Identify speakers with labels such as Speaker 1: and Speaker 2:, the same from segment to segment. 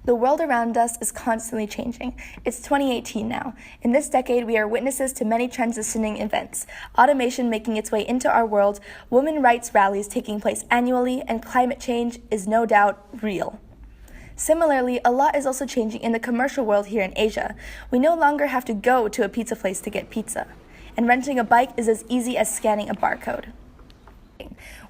Speaker 1: The world around us is constantly changing. It's 2018 now. In this decade, we are witnesses to many transitioning events, automation making its way into our world, women rights rallies taking place annually, and climate change is no doubt real. Similarly, a lot is also changing in the commercial world here in Asia. We no longer have to go to a pizza place to get pizza, and renting a bike is as easy as scanning a barcode.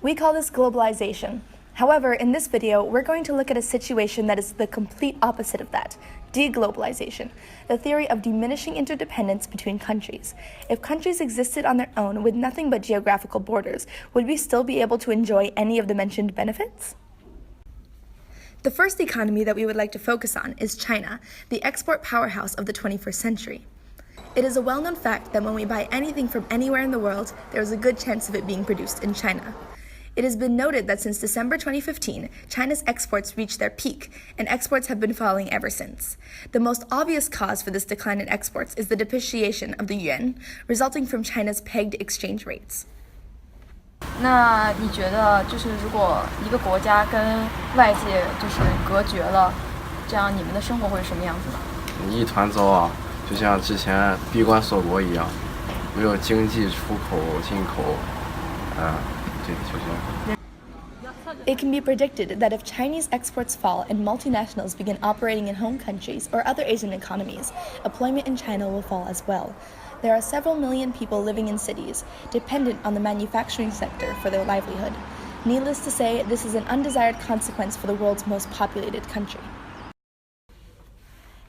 Speaker 1: We call this globalization. However, in this video, we're going to look at a situation that is the complete opposite of that, deglobalization, the theory of diminishing interdependence between countries. If countries existed on their own with nothing but geographical borders, would we still be able to enjoy any of the mentioned benefits? The first economy that we would like to focus on is China, the export powerhouse of the 21st century. It is a well-known fact that when we buy anything from anywhere in the world, there is a good chance of it being produced in China. It has been noted that since December 2015, China's exports reached their peak, and exports have been falling ever since. The most obvious cause for this decline in exports is the depreciation of the yuan, resulting from China's pegged exchange rates.
Speaker 2: 那你觉得如果一个国家跟外界隔绝了，这样你们的生活会是什么样子呢？
Speaker 3: 一团糟啊，就像之前闭关锁国一样，没有经济出口进口，It
Speaker 1: can be predicted that if Chinese exports fall and multinationals begin operating in home countries or other Asian economies, employment in China will fall as well. There are several million people living in cities, dependent on the manufacturing sector for their livelihood. Needless to say, this is an undesired consequence for the world's most populated country.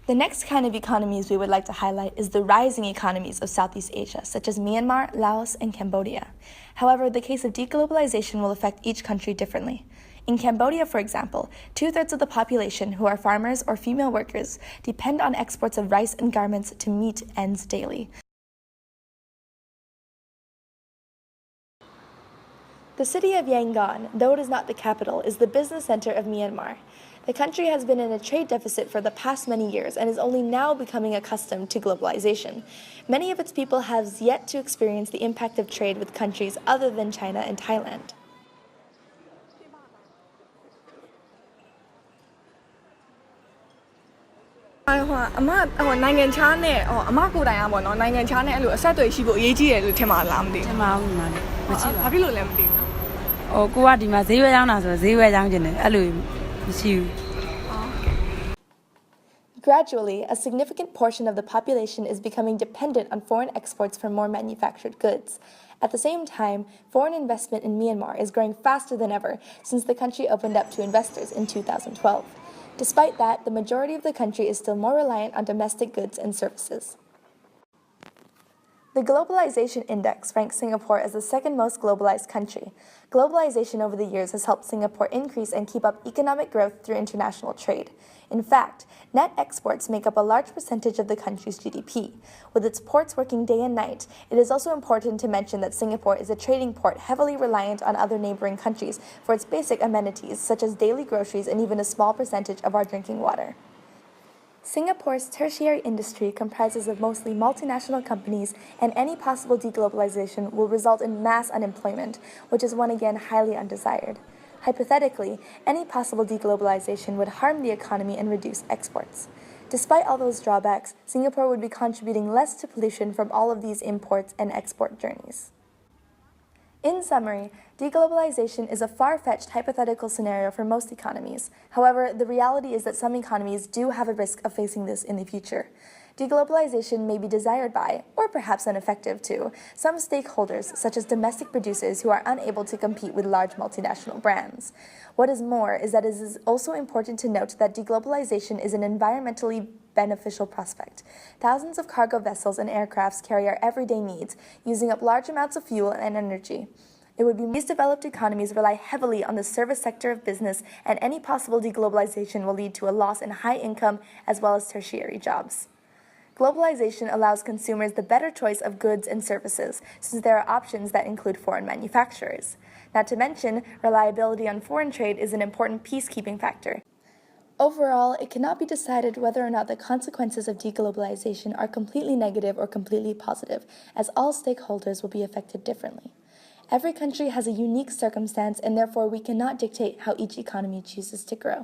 Speaker 1: The next kind of economies we would like to highlight is the rising economies of Southeast Asia, such as Myanmar, Laos, and Cambodia. However, the case of deglobalization will affect each country differently. In Cambodia, for example, 2/3 of the population, who are farmers or female workers, depend on exports of rice and garments to meet ends daily. The city of Yangon, though it is not the capital, is the business center of Myanmar. The country has been in a trade deficit for the past many years and is only now becoming accustomed to globalization. Many of its people have yet to experience the impact of trade with countries other than China and Thailand. Gradually, a significant portion of the population is becoming dependent on foreign exports for more manufactured goods. At the same time, foreign investment in Myanmar is growing faster than ever since the country opened up to investors in 2012. Despite that, the majority of the country is still more reliant on domestic goods and services. The Globalization Index ranks Singapore as the second most globalized country. Globalization over the years has helped Singapore increase and keep up economic growth through international trade. In fact, net exports make up a large percentage of the country's GDP. With its ports working day and night, it is also important to mention that Singapore is a trading port heavily reliant on other neighboring countries for its basic amenities, such as daily groceries and even a small percentage of our drinking water. Singapore's tertiary industry comprises of mostly multinational companies, and any possible deglobalization will result in mass unemployment, which is once again highly undesired. Hypothetically, any possible deglobalization would harm the economy and reduce exports. Despite all those drawbacks, Singapore would be contributing less to pollution from all of these imports and export journeys. In summary, deglobalization is a far-fetched hypothetical scenario for most economies. However, the reality is that some economies do have a risk of facing this in the future. Deglobalization may be desired by, or perhaps ineffective to, some stakeholders, such as domestic producers who are unable to compete with large multinational brands. What is more is that it is also important to note that deglobalization is an environmentally beneficial prospect. Thousands of cargo vessels and aircrafts carry our everyday needs, using up large amounts of fuel and energy. It would be these developed economies rely heavily on the service sector of business, and any possible deglobalization will lead to a loss in high income as well as tertiary jobs. Globalization allows consumers the better choice of goods and services, since there are options that include foreign manufacturers. Not to mention, reliability on foreign trade is an important peacekeeping factor. Overall, it cannot be decided whether or not the consequences of deglobalization are completely negative or completely positive, as all stakeholders will be affected differently. Every country has a unique circumstance, and therefore we cannot dictate how each economy chooses to grow.